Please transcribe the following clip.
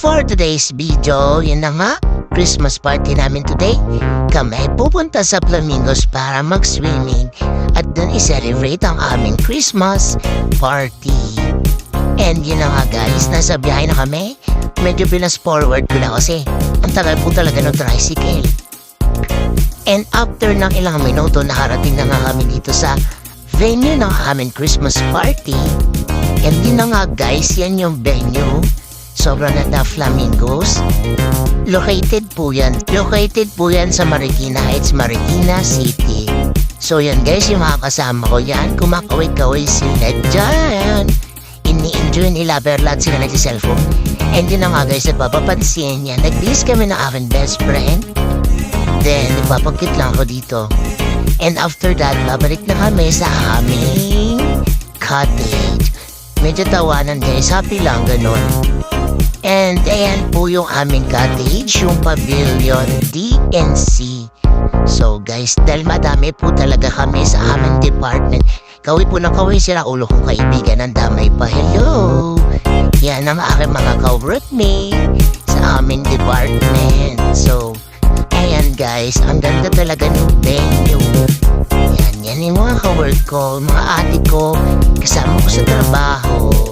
For today's video, yun na nga, Christmas party namin today. Kami ay pupunta sa Flamingos para mag-swimming at dun i-celebrate ang aming Christmas party. And yun na nga guys, nasa biyahe na kami. Medyo pinas forward ko na kasi ang tagal po talaga ng tricycle. And after ng ilang minuto, nakarating na nga kami dito sa venue ng aming Christmas party. And yun na nga guys, yan yung venue. Sobrang ganda, Flamingos. Located po yan sa Marikina Heights, Marikina City. So yan guys, yung mga kasama ko yan, kumakaway-kaway sila dyan. Ini-enjoy nila, pero lahat sila nag-cellphone. And yun na nga guys, napapapansin yan. Nag-bis kami ng aking best friend. Then, nagpapagkit lang ako dito. And after that, babalik na kami sa aming cottage. Medyo tawanan guys, happy lang ganun. And ayan po yung aming cottage, yung pavilion DNC. So guys, dahil madami po talaga kami sa aming department, kaway po ng kaway sila ulo kong kaibigan, ang damay pa. Hello! Yan ang aking mga ka-workmate sa aming department. So, ayan guys, ang ganda talaga ng venue. Yan yung mga ka-work ko, mga ate ko, kasama ko sa trabaho.